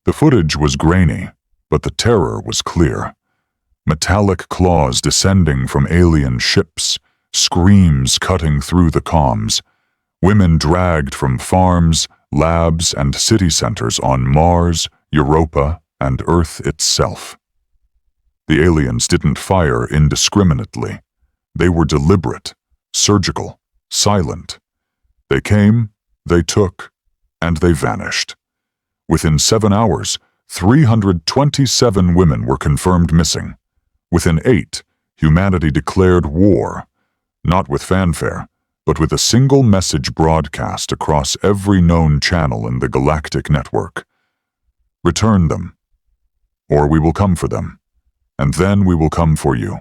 The footage was grainy, but the terror was clear. Metallic claws descending from alien ships, screams cutting through the comms, women dragged from farms, labs, and city centers on Mars, Europa, and Earth itself. The aliens didn't fire indiscriminately. They were deliberate, surgical, silent. They came, they took, and they vanished. Within 7 hours, 327 women were confirmed missing. Within 8, humanity declared war, not with fanfare, but with a single message broadcast across every known channel in the Galactic network. Return them, or we will come for them, and then we will come for you.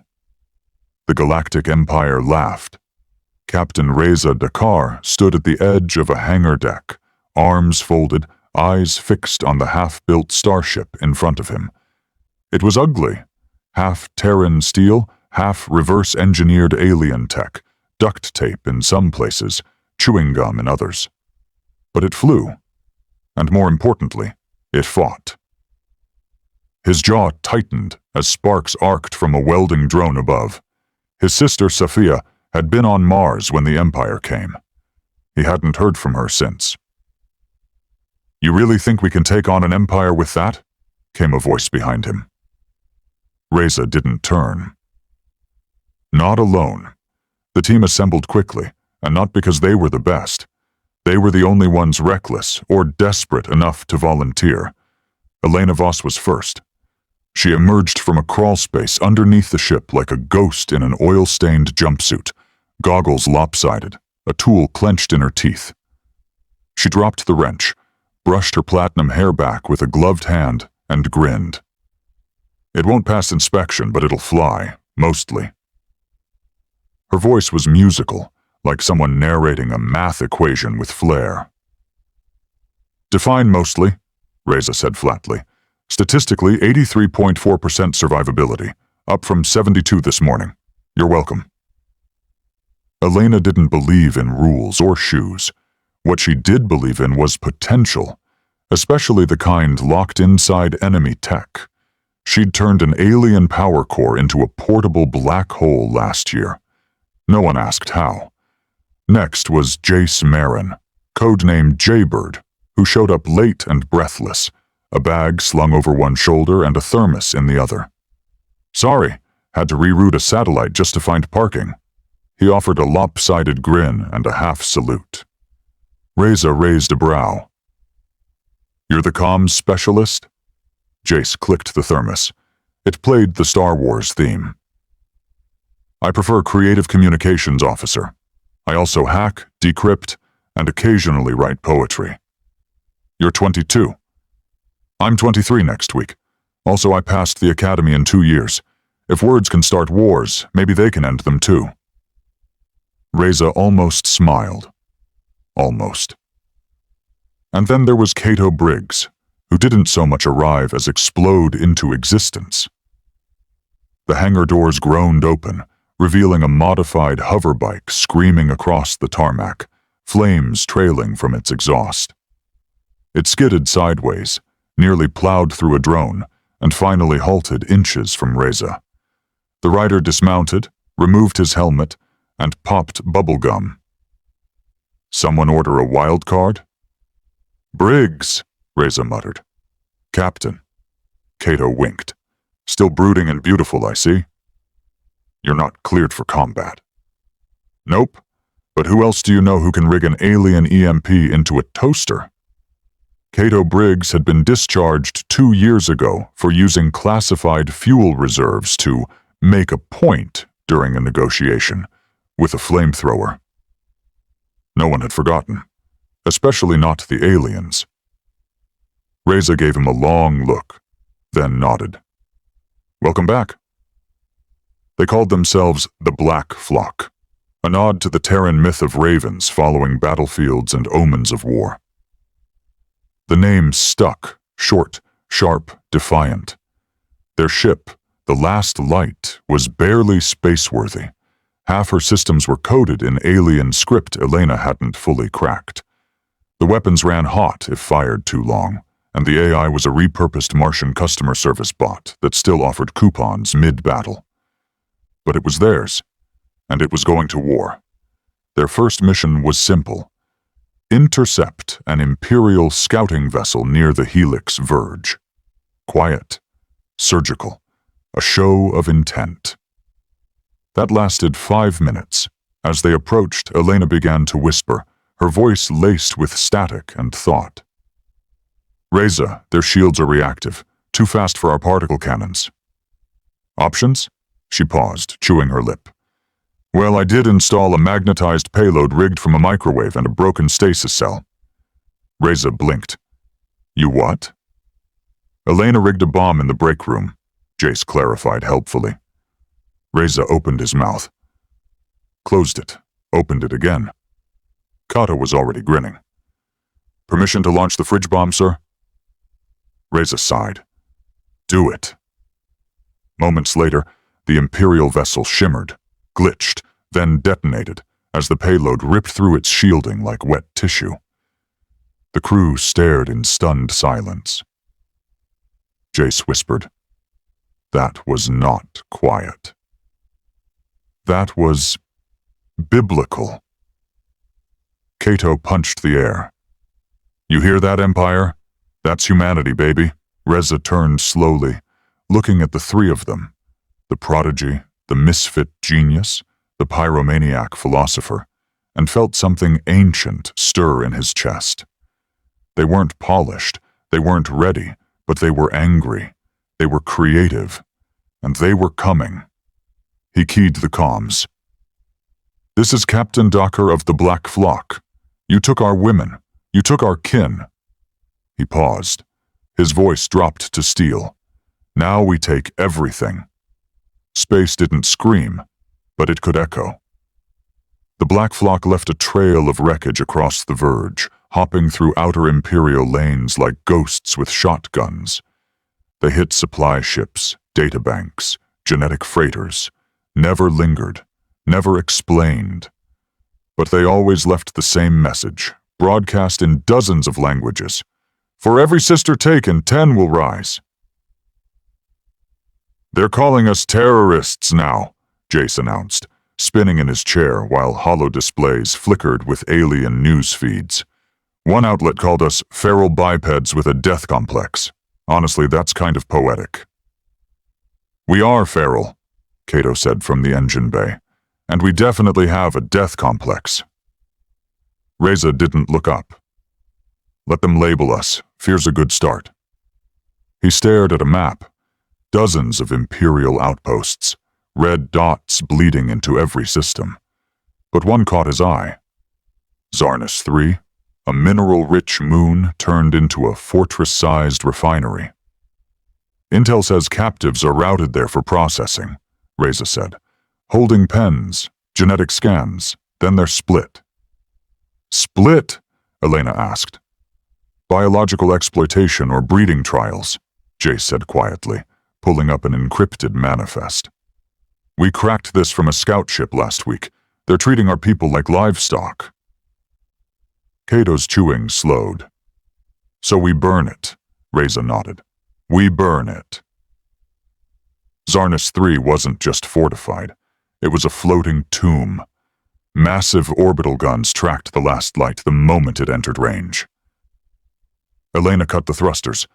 The Galactic Empire laughed. Captain Reza Dakar stood at the edge of a hangar deck, arms folded, eyes fixed on the half-built starship in front of him. It was ugly, half Terran steel, half reverse-engineered alien tech, duct tape in some places, chewing gum in others. But it flew, and more importantly, it fought. His jaw tightened as sparks arced from a welding drone above. His sister, Safia, had been on Mars when the Empire came. He hadn't heard from her since. "You really think we can take on an empire with that?" came a voice behind him. Reza didn't turn. Not alone. The team assembled quickly, and not because they were the best. They were the only ones reckless or desperate enough to volunteer. Elena Voss was first. She emerged from a crawl space underneath the ship like a ghost in an oil-stained jumpsuit, goggles lopsided, a tool clenched in her teeth. She dropped the wrench, brushed her platinum hair back with a gloved hand, and grinned. "It won't pass inspection, but it'll fly, mostly." Her voice was musical, like someone narrating a math equation with flair. "Define mostly," Reza said flatly. "Statistically, 83.4% survivability, up from 72 this morning. You're welcome." Elena didn't believe in rules or shoes. What she did believe in was potential, especially the kind locked inside enemy tech. She'd turned an alien power core into a portable black hole last year. No one asked how. Next was Jace Marin, codenamed Jaybird, who showed up late and breathless, a bag slung over one shoulder and a thermos in the other. "Sorry, had to reroute a satellite just to find parking." He offered a lopsided grin and a half salute. Reza raised a brow. "You're the comms specialist?" Jace clicked the thermos. It played the Star Wars theme. "I prefer creative communications officer. I also hack, decrypt, and occasionally write poetry." "You're 22. I'm 23 next week. Also, I passed the academy in 2 years. If words can start wars, maybe they can end them too." Reza almost smiled. Almost. And then there was Cato Briggs, who didn't so much arrive as explode into existence. The hangar doors groaned open, revealing a modified hoverbike screaming across the tarmac, flames trailing from its exhaust. It skidded sideways, nearly plowed through a drone, and finally halted inches from Reza. The rider dismounted, removed his helmet, and popped bubblegum. "Someone order a wild card?" "Briggs," Reza muttered. "Captain." Cato winked. "Still brooding and beautiful, I see." "You're not cleared for combat." "Nope. But who else do you know who can rig an alien EMP into a toaster?" Cato Briggs had been discharged 2 years ago for using classified fuel reserves to make a point during a negotiation with a flamethrower. No one had forgotten, especially not the aliens. Reza gave him a long look, then nodded. "Welcome back." They called themselves the Black Flock, a nod to the Terran myth of ravens following battlefields and omens of war. The name stuck, short, sharp, defiant. Their ship, the Last Light, was barely spaceworthy. Half her systems were coded in alien script Elena hadn't fully cracked. The weapons ran hot if fired too long, and the AI was a repurposed Martian customer service bot that still offered coupons mid-battle. But it was theirs, and it was going to war. Their first mission was simple: intercept an Imperial scouting vessel near the Helix verge. Quiet, surgical, a show of intent. That lasted 5 minutes. As they approached, Elena began to whisper, her voice laced with static and thought. "Reza, their shields are reactive, too fast for our particle cannons." "Options?" She paused, chewing her lip. "Well, I did install a magnetized payload rigged from a microwave and a broken stasis cell." Reza blinked. "You what?" "Elena rigged a bomb in the break room," Jace clarified helpfully. Reza opened his mouth. Closed it, opened it again. Kato was already grinning. "Permission to launch the fridge bomb, sir?" Reza sighed. "Do it." Moments later, the Imperial vessel shimmered, glitched, then detonated as the payload ripped through its shielding like wet tissue. The crew stared in stunned silence. Jace whispered, "That was not quiet. That was biblical." Kato punched the air. "You hear that, Empire? That's humanity, baby." Reza turned slowly, looking at the three of them, the prodigy, the misfit genius, the pyromaniac philosopher, and felt something ancient stir in his chest. They weren't polished, they weren't ready, but they were angry, they were creative, and they were coming. He keyed the comms. "This is Captain Docker of the Black Flock. You took our women. You took our kin." He paused. His voice dropped to steel. "Now we take everything." Space didn't scream, but it could echo. The Black Flock left a trail of wreckage across the verge, hopping through outer Imperial lanes like ghosts with shotguns. They hit supply ships, databanks, genetic freighters, never lingered, never explained. But they always left the same message, broadcast in dozens of languages. "For every sister taken, 10 will rise." "They're calling us terrorists now," Jace announced, spinning in his chair while holo displays flickered with alien news feeds. "One outlet called us feral bipeds with a death complex. Honestly, that's kind of poetic." "We are feral," Kato said from the engine bay, "and we definitely have a death complex." Reza didn't look up. "Let them label us. Fear's a good start." He stared at a map. Dozens of Imperial outposts, red dots bleeding into every system. But one caught his eye. Zarnus 3, a mineral-rich moon turned into a fortress-sized refinery. "Intel says captives are routed there for processing," Reza said. "Holding pens, genetic scans, then they're split." "Split?" Elena asked. "Biological exploitation or breeding trials," Jace said quietly, pulling up an encrypted manifest. "We cracked this from a scout ship last week. They're treating our people like livestock." Kato's chewing slowed. "So we burn it," Reza nodded. "We burn it." Zarnus 3 wasn't just fortified. It was a floating tomb. Massive orbital guns tracked the last light the moment it entered range. Elena cut the thrusters.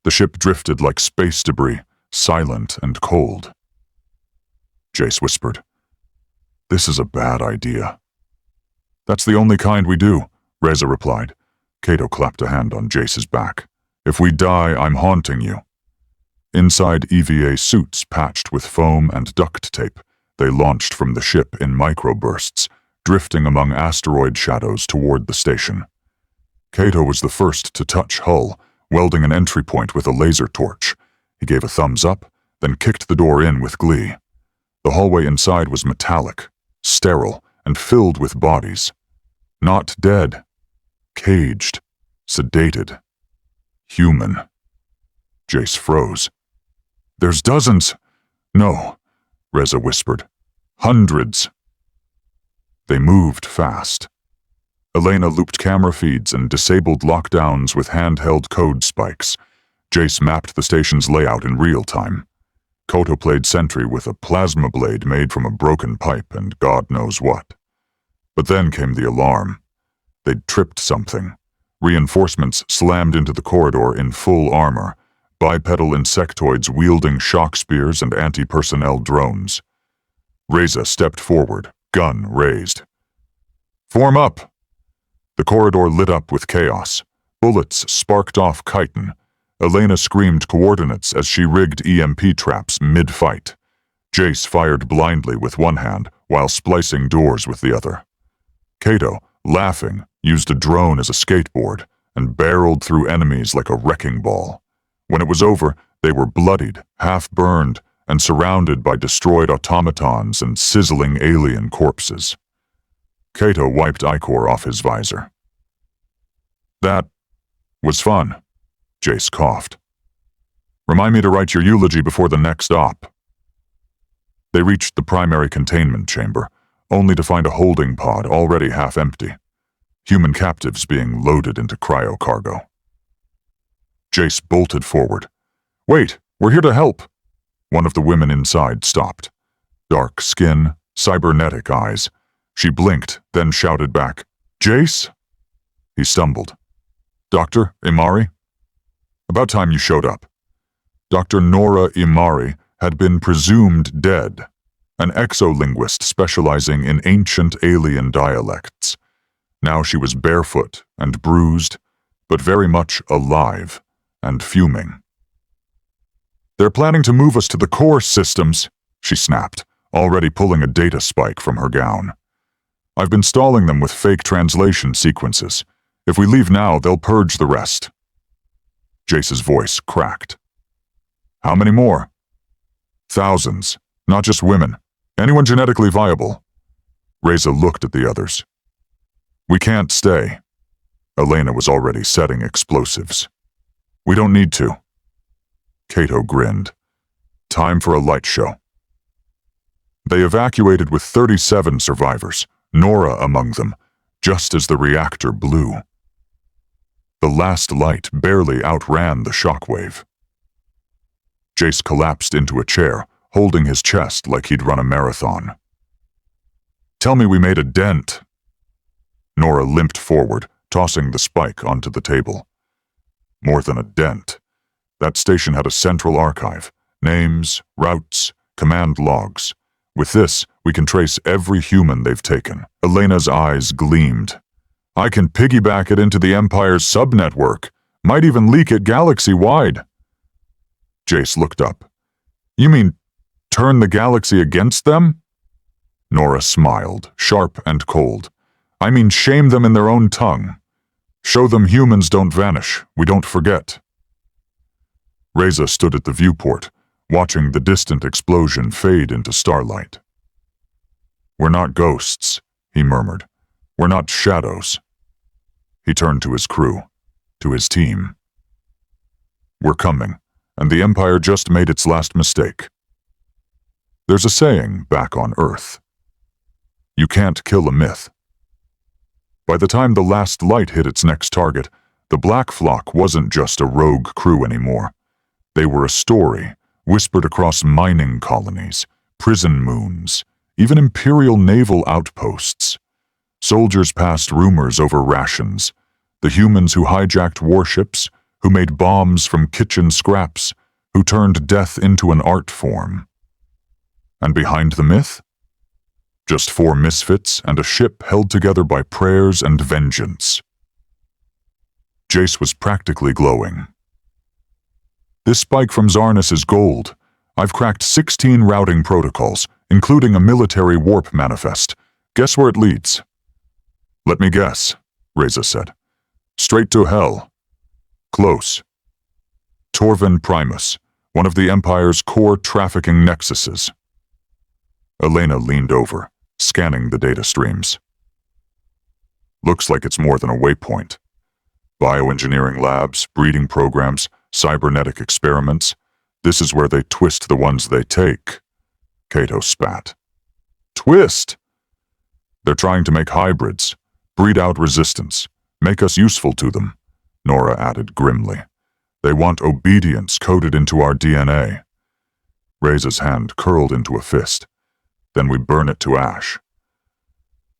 The ship drifted like space debris, silent and cold. Jace whispered, "This is a bad idea." "That's the only kind we do," Reza replied. Kato clapped a hand on Jace's back. "If we die, I'm haunting you." Inside EVA suits patched with foam and duct tape, they launched from the ship in microbursts, drifting among asteroid shadows toward the station. Kato was the first to touch hull, welding an entry point with a laser torch. He gave a thumbs up, then kicked the door in with glee. The hallway inside was metallic, sterile, and filled with bodies. Not dead. Caged. Sedated. Human. Jace froze. "There's dozens." "No," Reza whispered. "Hundreds." They moved fast. Elena looped camera feeds and disabled lockdowns with handheld code spikes. Jace mapped the station's layout in real time. Koto played sentry with a plasma blade made from a broken pipe and God knows what. But then came the alarm. They'd tripped something. Reinforcements slammed into the corridor in full armor, bipedal insectoids wielding shock spears and anti-personnel drones. Reza stepped forward, gun raised. "Form up!" The corridor lit up with chaos. Bullets sparked off chitin. Elena screamed coordinates as she rigged EMP traps mid-fight. Jace fired blindly with one hand while splicing doors with the other. Kato, laughing, used a drone as a skateboard and barreled through enemies like a wrecking ball. When it was over, they were bloodied, half-burned, and surrounded by destroyed automatons and sizzling alien corpses. Kato wiped ichor off his visor. "That was fun," Jace coughed. "Remind me to write your eulogy before the next op." They reached the primary containment chamber, only to find a holding pod already half empty. Human captives being loaded into cryo-cargo. Jace bolted forward. "Wait, we're here to help." One of the women inside stopped. Dark skin, cybernetic eyes. She blinked, then shouted back, "Jace?" He stumbled. "Dr. Imari?" "About time you showed up." Dr. Nora Imari had been presumed dead, an exolinguist specializing in ancient alien dialects. Now she was barefoot and bruised, but very much alive and fuming. "They're planning to move us to the core systems," she snapped, already pulling a data spike from her gown. "I've been stalling them with fake translation sequences. If we leave now, they'll purge the rest." Jace's voice cracked. "How many more?" "Thousands, not just women. Anyone genetically viable." Reza looked at the others. "We can't stay." Elena was already setting explosives. "We don't need to." Kato grinned. "Time for a light show." They evacuated with 37 survivors, Nora among them, just as the reactor blew. The last light barely outran the shockwave. Jace collapsed into a chair, holding his chest like he'd run a marathon. "Tell me we made a dent." Nora limped forward, tossing the spike onto the table. "More than a dent. That station had a central archive, names, routes, command logs. With this, we can trace every human they've taken." Elena's eyes gleamed. "I can piggyback it into the Empire's subnetwork. Might even leak it galaxy-wide." Jace looked up. "You mean turn the galaxy against them?" Nora smiled, sharp and cold. "I mean shame them in their own tongue. Show them humans don't vanish, we don't forget." Reza stood at the viewport, watching the distant explosion fade into starlight. "We're not ghosts," he murmured. "We're not shadows." He turned to his crew, to his team. "We're coming, and the Empire just made its last mistake. There's a saying back on Earth. You can't kill a myth." By the time the last light hit its next target, the Black Flock wasn't just a rogue crew anymore. They were a story, whispered across mining colonies, prison moons, even Imperial naval outposts. Soldiers passed rumors over rations, the humans who hijacked warships, who made bombs from kitchen scraps, who turned death into an art form. And behind the myth? Just 4 misfits and a ship held together by prayers and vengeance. Jace was practically glowing. "This spike from Zarnus is gold. I've cracked 16 routing protocols, including a military warp manifest. Guess where it leads?" "Let me guess," Reza said. "Straight to hell." "Close. Torvin Primus, one of the Empire's core trafficking nexuses." Elena leaned over, scanning the data streams. "Looks like it's more than a waypoint. Bioengineering labs, breeding programs, cybernetic experiments. This is where they twist the ones they take." Kato spat. "Twist?" "They're trying to make hybrids, Breed out resistance. Make us useful to them, Nora added grimly. They want obedience coded into our DNA. Reza's hand curled into a fist. Then we burn it to ash.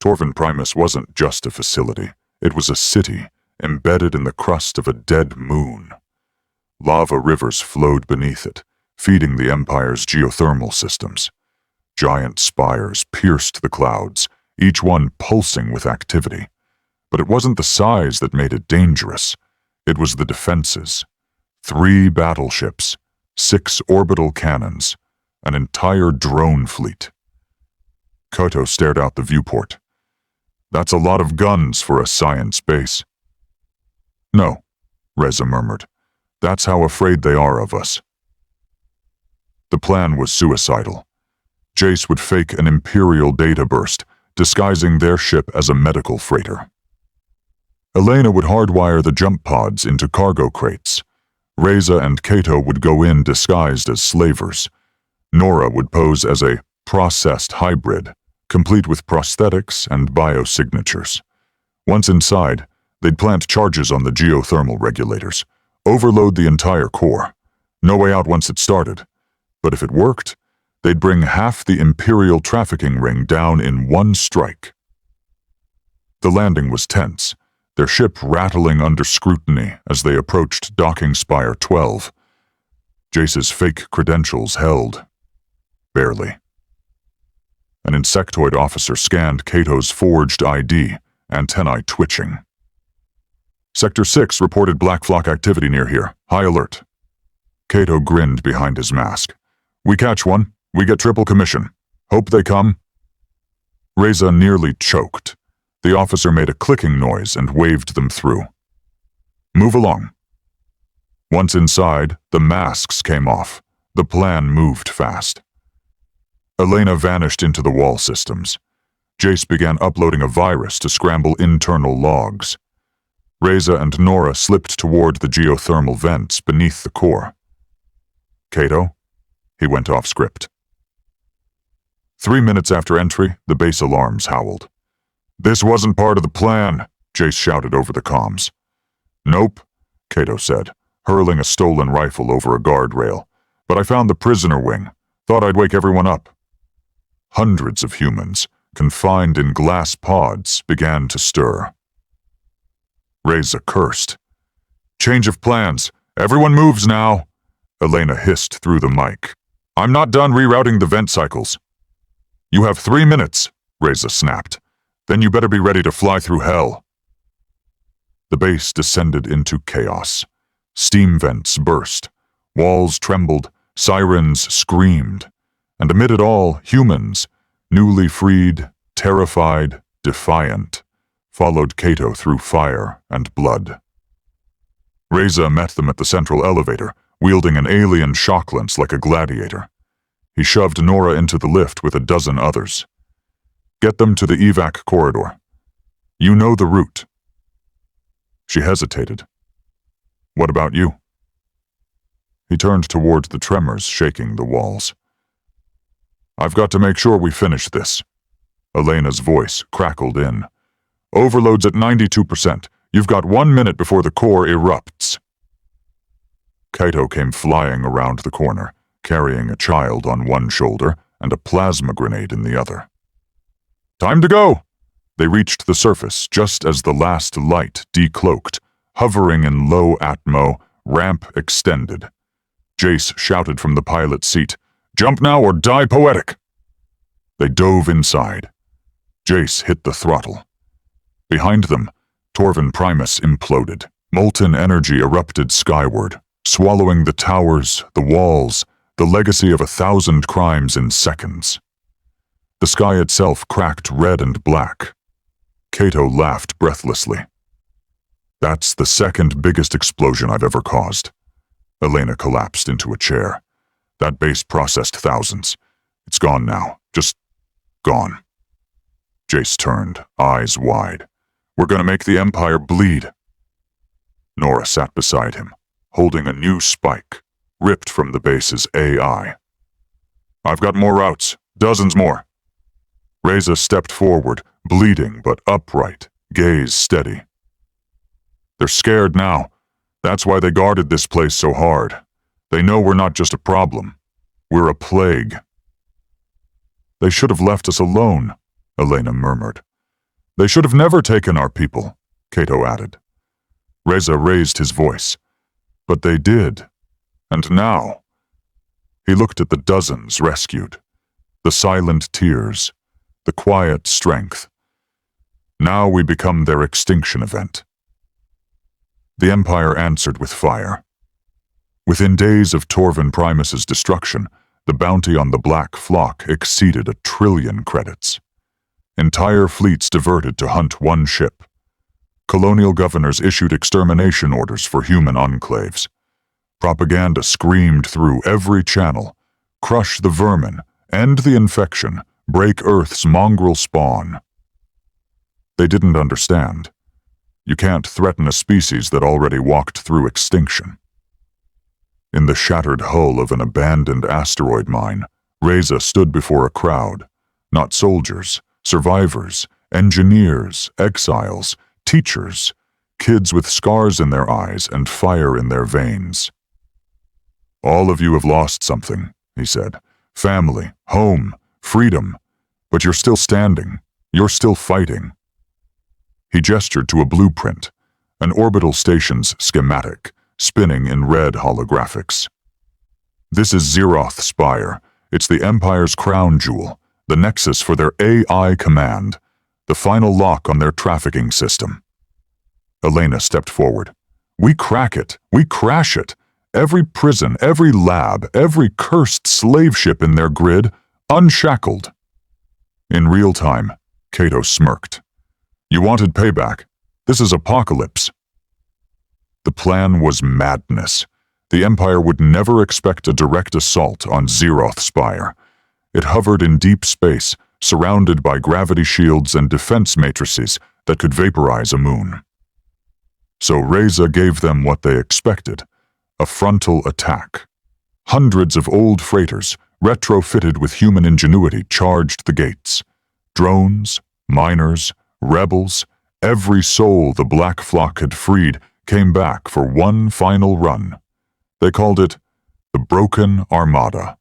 Torvin Primus wasn't just a facility. It was a city, embedded in the crust of a dead moon. Lava rivers flowed beneath it, feeding the Empire's geothermal systems. Giant spires pierced the clouds, each one pulsing with activity. But it wasn't the size that made it dangerous. It was the defenses. 3 battleships, 6 orbital cannons, an entire drone fleet. Koto stared out the viewport. That's a lot of guns for a science base. No, Reza murmured. That's how afraid they are of us. The plan was suicidal. Jace would fake an Imperial data burst, disguising their ship as a medical freighter. Elena would hardwire the jump pods into cargo crates. Reza and Kato would go in disguised as slavers. Nora would pose as a processed hybrid, complete with prosthetics and biosignatures. Once inside, they'd plant charges on the geothermal regulators, overload the entire core. No way out once it started. But if it worked, they'd bring half the Imperial trafficking ring down in one strike. The landing was tense, their ship rattling under scrutiny as they approached Docking Spire 12. Jace's fake credentials held. Barely. An insectoid officer scanned Kato's forged ID, antennae twitching. Sector 6 reported Black Flock activity near here. High alert. Kato grinned behind his mask. We catch one, we get triple commission. Hope they come. Reza nearly choked. The officer made a clicking noise and waved them through. Move along. Once inside, the masks came off. The plan moved fast. Elena vanished into the wall systems. Jace began uploading a virus to scramble internal logs. Reza and Nora slipped toward the geothermal vents beneath the core. Kato? He went off script. 3 minutes after entry, the base alarms howled. This wasn't part of the plan, Jace shouted over the comms. Nope, Kato said, hurling a stolen rifle over a guardrail. But I found the prisoner wing. Thought I'd wake everyone up. Hundreds of humans, confined in glass pods, began to stir. Reza cursed. Change of plans. Everyone moves now, Elena hissed through the mic. I'm not done rerouting the vent cycles. You have 3 minutes, Reza snapped. Then you better be ready to fly through hell. The base descended into chaos. Steam vents burst. Walls trembled. Sirens screamed. And amid it all, humans, newly freed, terrified, defiant, followed Kato through fire and blood. Reza met them at the central elevator, wielding an alien shock lens like a gladiator. He shoved Nora into the lift with a dozen others. Get them to the evac corridor. You know the route. She hesitated. What about you? He turned toward the tremors shaking the walls. I've got to make sure we finish this. Elena's voice crackled in. Overload's at 92%. You've got 1 minute before the core erupts. Kaito came flying around the corner, carrying a child on one shoulder and a plasma grenade in the other. Time to go! They reached the surface just as the last light decloaked, hovering in low atmo, ramp extended. Jace shouted from the pilot's seat, Jump now or die poetic! They dove inside. Jace hit the throttle. Behind them, Torvin Primus imploded. Molten energy erupted skyward, swallowing the towers, the walls, the legacy of 1,000 crimes in seconds. The sky itself cracked red and black. Kato laughed breathlessly. That's the second biggest explosion I've ever caused. Elena collapsed into a chair. That base processed thousands. It's gone now. Just gone. Jace turned, eyes wide. We're gonna make the Empire bleed. Nora sat beside him, holding a new spike, ripped from the base's AI. I've got more routes, dozens more. Reza stepped forward, bleeding but upright, gaze steady. They're scared now. That's why they guarded this place so hard. They know we're not just a problem. We're a plague. They should have left us alone, Elena murmured. They should have never taken our people, Cato added. Reza raised his voice. But they did. And now? He looked at the dozens rescued, the silent tears, the quiet strength. Now we become their extinction event. The Empire answered with fire. Within days of Torvin Primus's destruction, the bounty on the Black Flock exceeded 1 trillion credits. Entire fleets diverted to hunt one ship. Colonial governors issued extermination orders for human enclaves. Propaganda screamed through every channel, crush the vermin, end the infection, break Earth's mongrel spawn. They didn't understand. You can't threaten a species that already walked through extinction. In the shattered hull of an abandoned asteroid mine, Reza stood before a crowd, not soldiers, survivors, engineers, exiles, teachers, kids with scars in their eyes and fire in their veins. All of you have lost something, he said. Family, home, freedom. But you're still standing. You're still fighting. He gestured to a blueprint, an orbital station's schematic, spinning in red holographics. This is Zeroth Spire. It's the Empire's crown jewel, the nexus for their AI command, the final lock on their trafficking system. Elena stepped forward. We crack it. We crash it. Every prison, every lab, every cursed slave ship in their grid, unshackled. In real time, Cato smirked. You wanted payback. This is apocalypse. The plan was madness. The Empire would never expect a direct assault on Zeroth Spire. It hovered in deep space, surrounded by gravity shields and defense matrices that could vaporize a moon. So Reza gave them what they expected, a frontal attack. Hundreds of old freighters, retrofitted with human ingenuity, charged the gates. Drones, miners, rebels, every soul the Black Flock had freed came back for one final run. They called it the Broken Armada.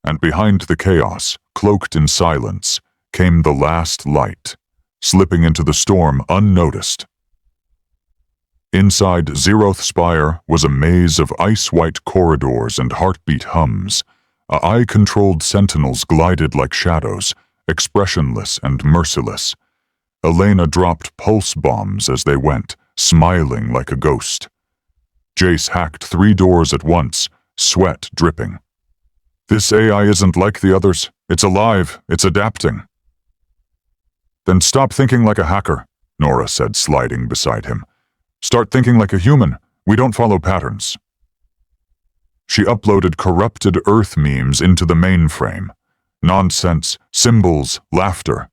And behind the chaos, cloaked in silence, came the last light, slipping into the storm unnoticed. Inside Zeroth Spire was a maze of ice-white corridors and heartbeat hums. Eye-controlled sentinels glided like shadows, expressionless and merciless. Elena dropped pulse bombs as they went, smiling like a ghost. Jace hacked 3 doors at once, sweat dripping. This AI isn't like the others. It's alive. It's adapting. Then stop thinking like a hacker, Nora said, sliding beside him. Start thinking like a human. We don't follow patterns. She uploaded corrupted Earth memes into the mainframe. Nonsense, symbols, laughter.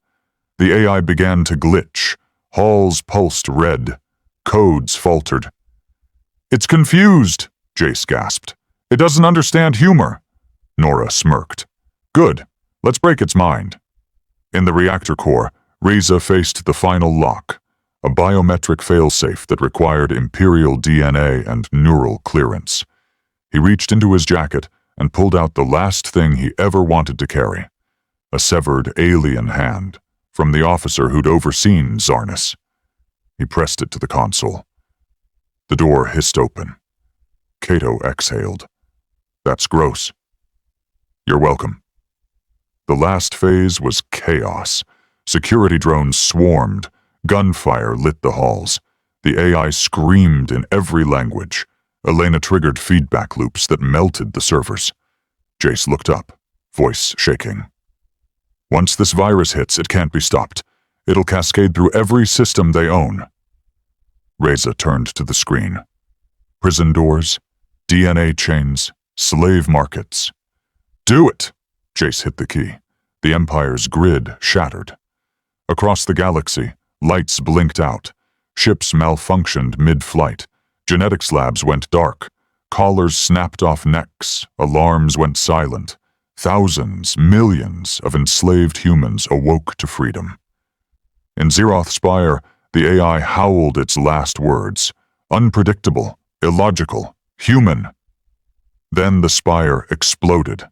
The AI began to glitch. Halls pulsed red. Codes faltered. It's confused, Jace gasped. It doesn't understand humor. Nora smirked. Good. Let's break its mind. In the reactor core, Reza faced the final lock, a biometric failsafe that required Imperial DNA and neural clearance. He reached into his jacket and pulled out the last thing he ever wanted to carry, a severed alien hand from the officer who'd overseen Zarnus. He pressed it to the console. The door hissed open. Cato exhaled. That's gross. You're welcome. The last phase was chaos. Security drones swarmed. Gunfire lit the halls. The AI screamed in every language. Elena triggered feedback loops that melted the servers. Jace looked up, voice shaking. Once this virus hits, it can't be stopped. It'll cascade through every system they own. Reza turned to the screen. Prison doors, DNA chains, slave markets. Do it! Jace hit the key. The Empire's grid shattered. Across the galaxy, lights blinked out. Ships malfunctioned mid-flight. Genetics labs went dark. Collars snapped off necks. Alarms went silent. Thousands, millions of enslaved humans awoke to freedom. In Zeroth Spire, The AI howled its last words. Unpredictable, illogical, human. Then the spire exploded.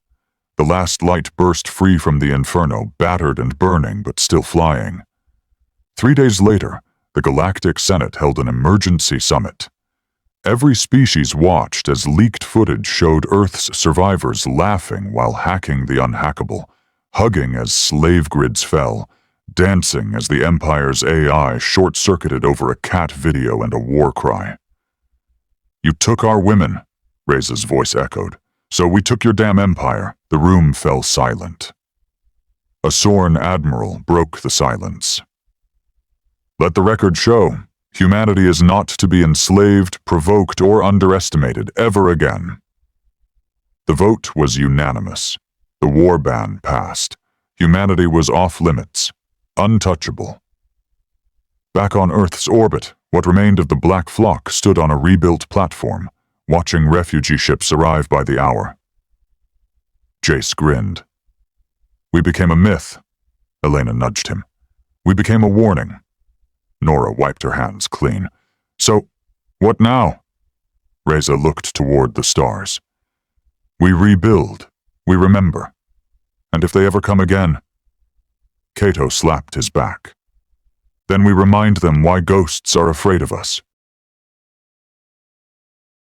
The last light burst free from the inferno, battered and burning, but still flying. 3 days later, the Galactic Senate held an emergency summit. Every species watched as leaked footage showed Earth's survivors laughing while hacking the unhackable, hugging as slave grids fell, dancing as the Empire's AI short-circuited over a cat video and a war cry. "You took our women," Reza's voice echoed. "So we took your damn empire." The room fell silent. A Sorn admiral broke the silence. "Let the record show, humanity is not to be enslaved, provoked, or underestimated ever again." The vote was unanimous. The war ban passed. Humanity was off limits, untouchable. Back on Earth's orbit, what remained of the Black Flock stood on a rebuilt platform, watching refugee ships arrive by the hour. Jace grinned. "We became a myth," Elena nudged him. "We became a warning." Nora wiped her hands clean. "So, what now?" Reza looked toward the stars. "We rebuild. We remember. And if they ever come again..." Cato slapped his back. "Then we remind them why ghosts are afraid of us.